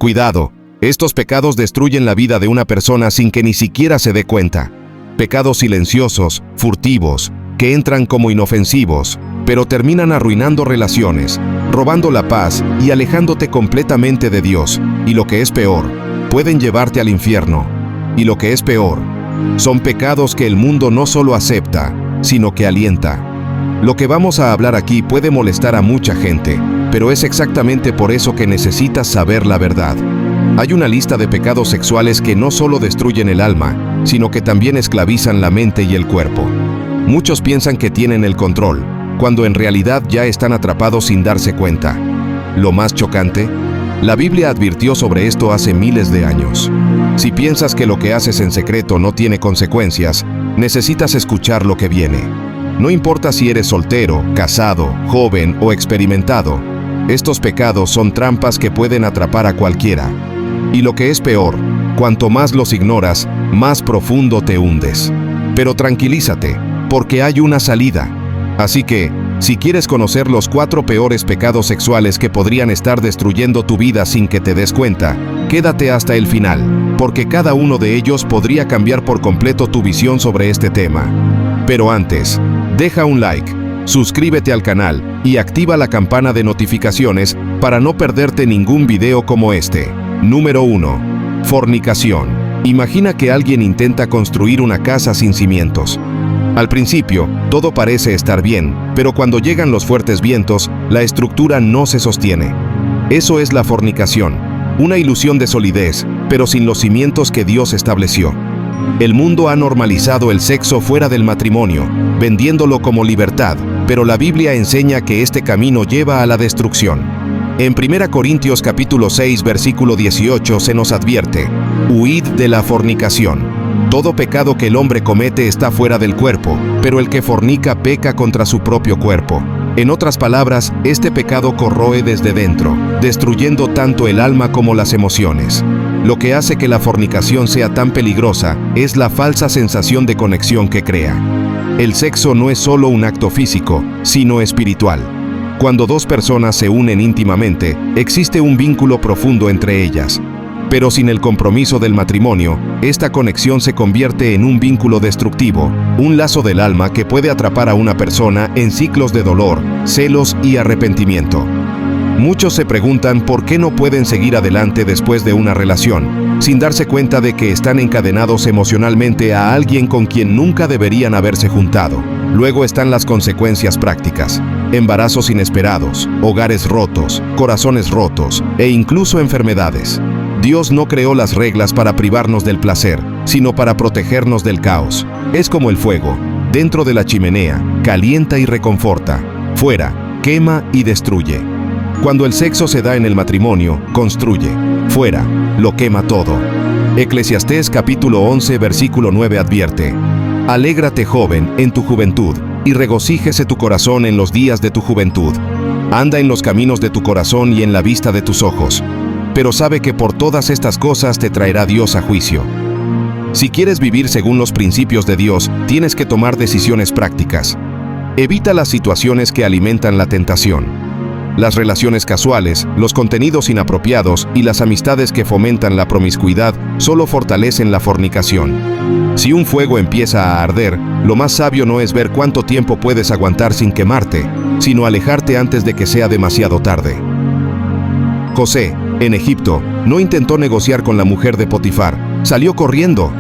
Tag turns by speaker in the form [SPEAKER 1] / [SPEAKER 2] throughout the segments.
[SPEAKER 1] Cuidado, estos pecados destruyen la vida de una persona sin que ni siquiera se dé cuenta. Pecados silenciosos, furtivos, que entran como inofensivos, pero terminan arruinando relaciones, robando la paz y alejándote completamente de Dios. Y lo que es peor, pueden llevarte al infierno. Y lo que es peor, son pecados que el mundo no solo acepta, sino que alienta. Lo que vamos a hablar aquí puede molestar a mucha gente, pero es exactamente por eso que necesitas saber la verdad. Hay una lista de pecados sexuales que no solo destruyen el alma, sino que también esclavizan la mente y el cuerpo. Muchos piensan que tienen el control, cuando en realidad ya están atrapados sin darse cuenta. Lo más chocante, la Biblia advirtió sobre esto hace miles de años. Si piensas que lo que haces en secreto no tiene consecuencias, necesitas escuchar lo que viene. No importa si eres soltero, casado, joven o experimentado, estos pecados son trampas que pueden atrapar a cualquiera. Y lo que es peor, cuanto más los ignoras, más profundo te hundes. Pero tranquilízate, porque hay una salida. Así que, si quieres conocer los 4 peores pecados sexuales que podrían estar destruyendo tu vida sin que te des cuenta, quédate hasta el final, porque cada uno de ellos podría cambiar por completo tu visión sobre este tema. Pero antes, deja un like, suscríbete al canal y activa la campana de notificaciones para no perderte ningún video como este. Número 1. Fornicación. Imagina que alguien intenta construir una casa sin cimientos. Al principio, todo parece estar bien, pero cuando llegan los fuertes vientos, la estructura no se sostiene. Eso es la fornicación, una ilusión de solidez, pero sin los cimientos que Dios estableció. El mundo ha normalizado el sexo fuera del matrimonio, vendiéndolo como libertad, pero la Biblia enseña que este camino lleva a la destrucción. En 1 Corintios capítulo 6, versículo 18 se nos advierte: huid de la fornicación. Todo pecado que el hombre comete está fuera del cuerpo, pero el que fornica peca contra su propio cuerpo. En otras palabras, este pecado corroe desde dentro, destruyendo tanto el alma como las emociones. Lo que hace que la fornicación sea tan peligrosa es la falsa sensación de conexión que crea. El sexo no es solo un acto físico, sino espiritual. Cuando dos personas se unen íntimamente, existe un vínculo profundo entre ellas. Pero sin el compromiso del matrimonio, esta conexión se convierte en un vínculo destructivo, un lazo del alma que puede atrapar a una persona en ciclos de dolor, celos y arrepentimiento. Muchos se preguntan por qué no pueden seguir adelante después de una relación, sin darse cuenta de que están encadenados emocionalmente a alguien con quien nunca deberían haberse juntado. Luego están las consecuencias prácticas: embarazos inesperados, hogares rotos, corazones rotos e incluso enfermedades. Dios no creó las reglas para privarnos del placer, sino para protegernos del caos. Es como el fuego: dentro de la chimenea, calienta y reconforta; fuera, quema y destruye. Cuando el sexo se da en el matrimonio, construye; fuera, lo quema todo. Eclesiastés capítulo 11, versículo 9 advierte: alégrate, joven, en tu juventud, y regocíjese tu corazón en los días de tu juventud. Anda en los caminos de tu corazón y en la vista de tus ojos. Pero sabe que por todas estas cosas te traerá Dios a juicio. Si quieres vivir según los principios de Dios, tienes que tomar decisiones prácticas. Evita las situaciones que alimentan la tentación. Las relaciones casuales, los contenidos inapropiados y las amistades que fomentan la promiscuidad solo fortalecen la fornicación. Si un fuego empieza a arder, lo más sabio no es ver cuánto tiempo puedes aguantar sin quemarte, sino alejarte antes de que sea demasiado tarde. José, en Egipto, no intentó negociar con la mujer de Potifar, salió corriendo.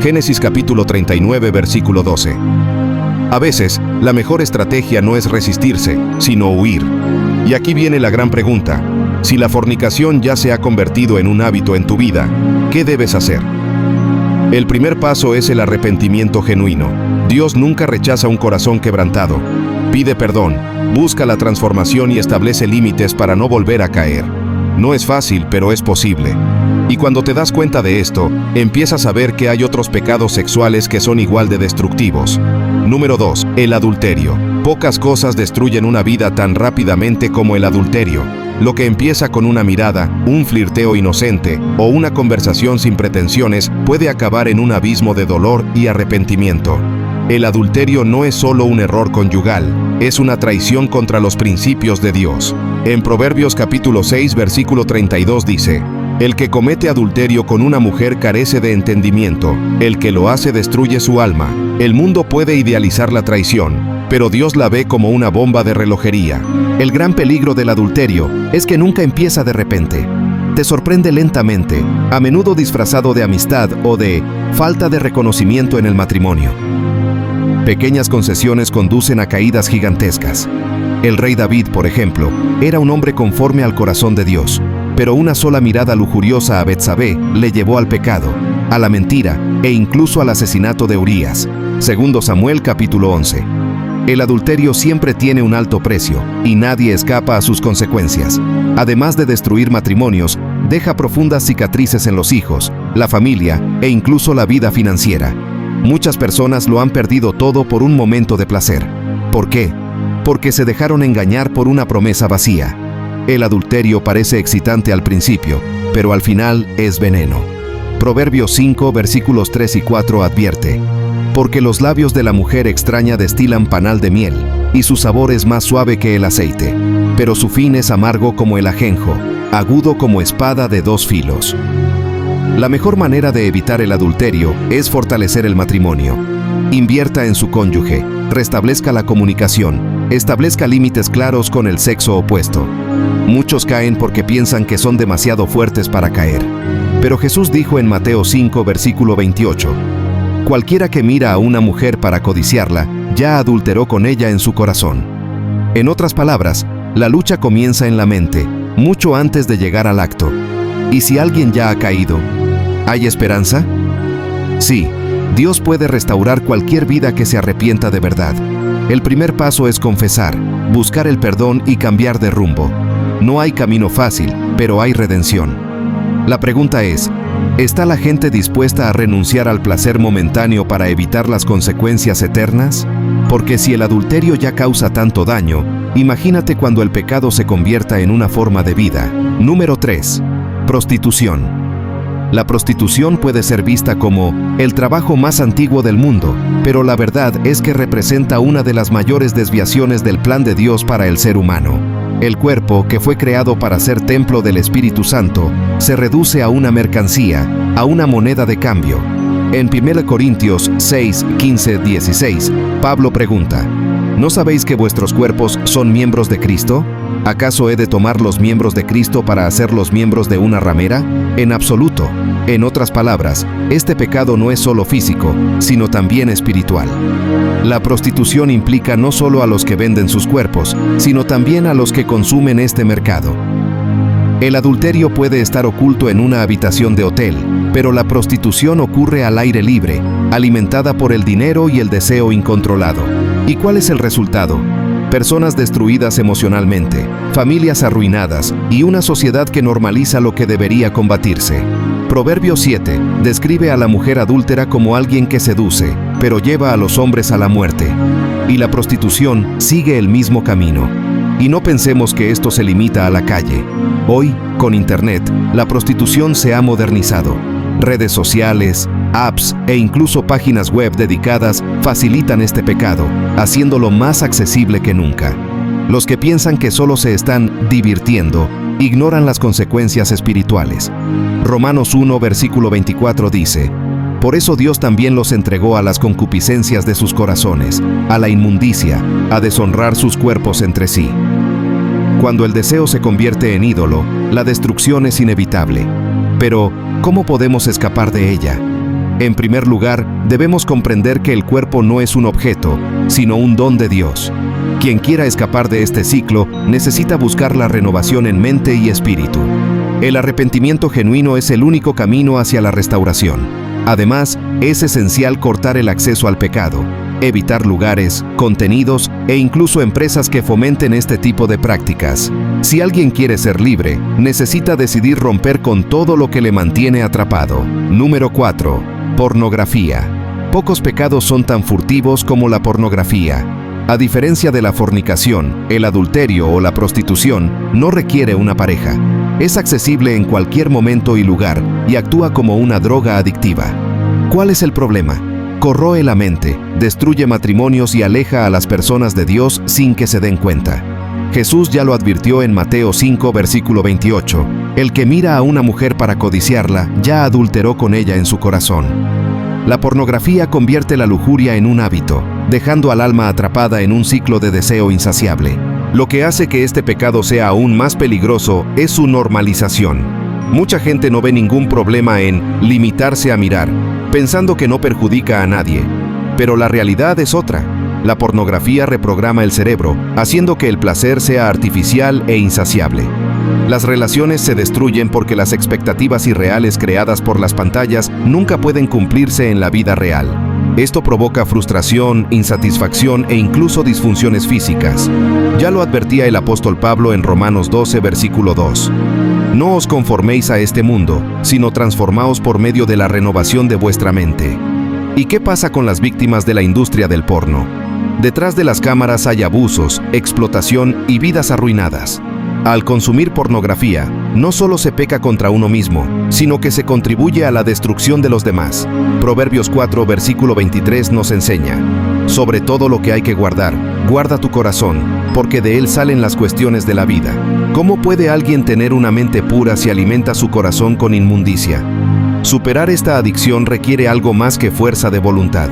[SPEAKER 1] Génesis capítulo 39, versículo 12. A veces, la mejor estrategia no es resistirse, sino huir. Y aquí viene la gran pregunta: si la fornicación ya se ha convertido en un hábito en tu vida, ¿qué debes hacer? El primer paso es el arrepentimiento genuino. Dios nunca rechaza un corazón quebrantado. Pide perdón, busca la transformación y establece límites para no volver a caer. No es fácil, pero es posible. Y cuando te das cuenta de esto, empiezas a ver que hay otros pecados sexuales que son igual de destructivos. Número 2. El adulterio. Pocas cosas destruyen una vida tan rápidamente como el adulterio. Lo que empieza con una mirada, un flirteo inocente o una conversación sin pretensiones puede acabar en un abismo de dolor y arrepentimiento. El adulterio no es solo un error conyugal, es una traición contra los principios de Dios. En Proverbios capítulo 6, versículo 32 dice: El que comete adulterio con una mujer carece de entendimiento. El que lo hace destruye su alma. El mundo puede idealizar la traición, pero Dios la ve como una bomba de relojería. El gran peligro del adulterio es que nunca empieza de repente. Te sorprende lentamente, a menudo disfrazado de amistad o de falta de reconocimiento en el matrimonio. Pequeñas concesiones conducen a caídas gigantescas. El rey David, por ejemplo, era un hombre conforme al corazón de Dios, pero una sola mirada lujuriosa a Betsabé le llevó al pecado, a la mentira e incluso al asesinato de Urías. 2 Samuel capítulo 11. El adulterio siempre tiene un alto precio y nadie escapa a sus consecuencias. Además de destruir matrimonios, deja profundas cicatrices en los hijos, la familia e incluso la vida financiera. Muchas personas lo han perdido todo por un momento de placer. ¿Por qué? Porque se dejaron engañar por una promesa vacía. El adulterio parece excitante al principio, pero al final es veneno. Proverbios 5, versículos 3 y 4 advierte: porque los labios de la mujer extraña destilan panal de miel, y su sabor es más suave que el aceite, pero su fin es amargo como el ajenjo, agudo como espada de dos filos. La mejor manera de evitar el adulterio es fortalecer el matrimonio. Invierta en su cónyuge, restablezca la comunicación, establezca límites claros con el sexo opuesto. Muchos caen porque piensan que son demasiado fuertes para caer. Pero Jesús dijo en Mateo 5, versículo 28, cualquiera que mira a una mujer para codiciarla, ya adulteró con ella en su corazón. En otras palabras, la lucha comienza en la mente, mucho antes de llegar al acto. ¿Y si alguien ya ha caído? ¿Hay esperanza? Sí, Dios puede restaurar cualquier vida que se arrepienta de verdad. El primer paso es confesar, buscar el perdón y cambiar de rumbo. No hay camino fácil, pero hay redención. La pregunta es, ¿está la gente dispuesta a renunciar al placer momentáneo para evitar las consecuencias eternas? Porque si el adulterio ya causa tanto daño, imagínate cuando el pecado se convierta en una forma de vida. Número 3. Prostitución. La prostitución puede ser vista como el trabajo más antiguo del mundo, pero la verdad es que representa una de las mayores desviaciones del plan de Dios para el ser humano. El cuerpo, que fue creado para ser templo del Espíritu Santo, se reduce a una mercancía, a una moneda de cambio. En 1 Corintios 6, 15, 16, Pablo pregunta: ¿no sabéis que vuestros cuerpos son miembros de Cristo? ¿Acaso he de tomar los miembros de Cristo para hacerlos miembros de una ramera? En absoluto. En otras palabras, este pecado no es solo físico, sino también espiritual. La prostitución implica no solo a los que venden sus cuerpos, sino también a los que consumen este mercado. El adulterio puede estar oculto en una habitación de hotel, pero la prostitución ocurre al aire libre, alimentada por el dinero y el deseo incontrolado. ¿Y cuál es el resultado? Personas destruidas emocionalmente, familias arruinadas y una sociedad que normaliza lo que debería combatirse. Proverbio 7 describe a la mujer adúltera como alguien que seduce, pero lleva a los hombres a la muerte. Y la prostitución sigue el mismo camino. Y no pensemos que esto se limita a la calle. Hoy, con Internet, la prostitución se ha modernizado. Redes sociales, apps e incluso páginas web dedicadas facilitan este pecado, haciéndolo más accesible que nunca. Los que piensan que solo se están divirtiendo, ignoran las consecuencias espirituales. Romanos 1, versículo 24 dice: por eso Dios también los entregó a las concupiscencias de sus corazones, a la inmundicia, a deshonrar sus cuerpos entre sí. Cuando el deseo se convierte en ídolo, la destrucción es inevitable. Pero, ¿cómo podemos escapar de ella? En primer lugar, debemos comprender que el cuerpo no es un objeto, sino un don de Dios. Quien quiera escapar de este ciclo necesita buscar la renovación en mente y espíritu. El arrepentimiento genuino es el único camino hacia la restauración. Además, es esencial cortar el acceso al pecado, evitar lugares, contenidos e incluso empresas que fomenten este tipo de prácticas. Si alguien quiere ser libre, necesita decidir romper con todo lo que le mantiene atrapado. Número 4. Pornografía. Pocos pecados son tan furtivos como la pornografía. A diferencia de la fornicación, el adulterio o la prostitución no requiere una pareja. Es accesible en cualquier momento y lugar y actúa como una droga adictiva. ¿Cuál es el problema? Corroe la mente, destruye matrimonios y aleja a las personas de Dios sin que se den cuenta. Jesús ya lo advirtió en Mateo 5, versículo 28. El que mira a una mujer para codiciarla, ya adulteró con ella en su corazón. La pornografía convierte la lujuria en un hábito, dejando al alma atrapada en un ciclo de deseo insaciable. Lo que hace que este pecado sea aún más peligroso es su normalización. Mucha gente no ve ningún problema en limitarse a mirar, pensando que no perjudica a nadie. Pero la realidad es otra. La pornografía reprograma el cerebro, haciendo que el placer sea artificial e insaciable. Las relaciones se destruyen porque las expectativas irreales creadas por las pantallas nunca pueden cumplirse en la vida real. Esto provoca frustración, insatisfacción e incluso disfunciones físicas. Ya lo advertía el apóstol Pablo en Romanos 12, versículo 2. No os conforméis a este mundo, sino transformaos por medio de la renovación de vuestra mente. ¿Y qué pasa con las víctimas de la industria del porno? Detrás de las cámaras hay abusos, explotación y vidas arruinadas. Al consumir pornografía, no solo se peca contra uno mismo, sino que se contribuye a la destrucción de los demás. Proverbios 4, versículo 23 nos enseña: sobre todo lo que hay que guardar, guarda tu corazón, porque de él salen las cuestiones de la vida. ¿Cómo puede alguien tener una mente pura si alimenta su corazón con inmundicia? Superar esta adicción requiere algo más que fuerza de voluntad.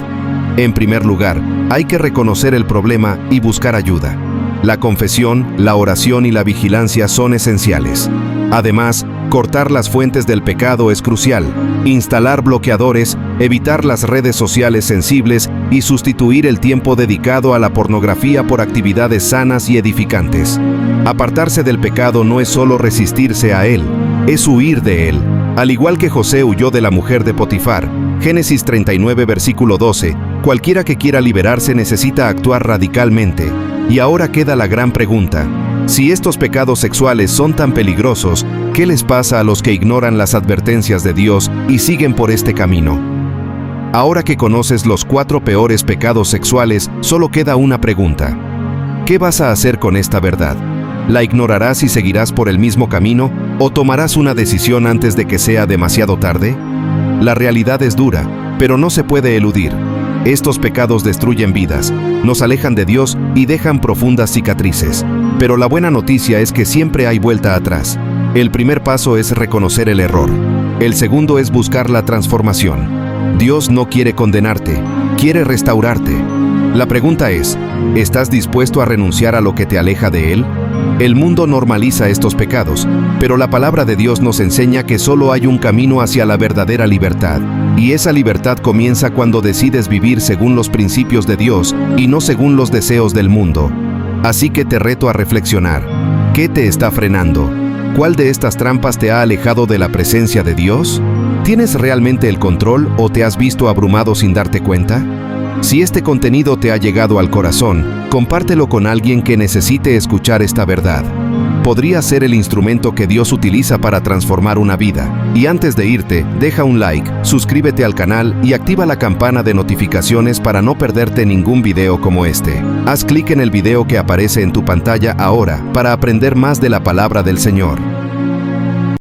[SPEAKER 1] En primer lugar, hay que reconocer el problema y buscar ayuda. La confesión, la oración y la vigilancia son esenciales. Además, cortar las fuentes del pecado es crucial. Instalar bloqueadores, evitar las redes sociales sensibles y sustituir el tiempo dedicado a la pornografía por actividades sanas y edificantes. Apartarse del pecado no es solo resistirse a él, es huir de él. Al igual que José huyó de la mujer de Potifar, Génesis 39, versículo 12, cualquiera que quiera liberarse necesita actuar radicalmente. Y ahora queda la gran pregunta: si estos pecados sexuales son tan peligrosos, ¿qué les pasa a los que ignoran las advertencias de Dios y siguen por este camino? Ahora que conoces los 4 peores pecados sexuales, solo queda una pregunta. ¿Qué vas a hacer con esta verdad? ¿La ignorarás y seguirás por el mismo camino, o tomarás una decisión antes de que sea demasiado tarde? La realidad es dura, pero no se puede eludir. Estos pecados destruyen vidas, nos alejan de Dios y dejan profundas cicatrices. Pero la buena noticia es que siempre hay vuelta atrás. El primer paso es reconocer el error. El segundo es buscar la transformación. Dios no quiere condenarte, quiere restaurarte. La pregunta es: ¿estás dispuesto a renunciar a lo que te aleja de Él? El mundo normaliza estos pecados, pero la palabra de Dios nos enseña que solo hay un camino hacia la verdadera libertad. Y esa libertad comienza cuando decides vivir según los principios de Dios y no según los deseos del mundo. Así que te reto a reflexionar. ¿Qué te está frenando? ¿Cuál de estas trampas te ha alejado de la presencia de Dios? ¿Tienes realmente el control o te has visto abrumado sin darte cuenta? Si este contenido te ha llegado al corazón, compártelo con alguien que necesite escuchar esta verdad. Podría ser el instrumento que Dios utiliza para transformar una vida. Y antes de irte, deja un like, suscríbete al canal y activa la campana de notificaciones para no perderte ningún video como este. Haz clic en el video que aparece en tu pantalla ahora para aprender más de la palabra del Señor.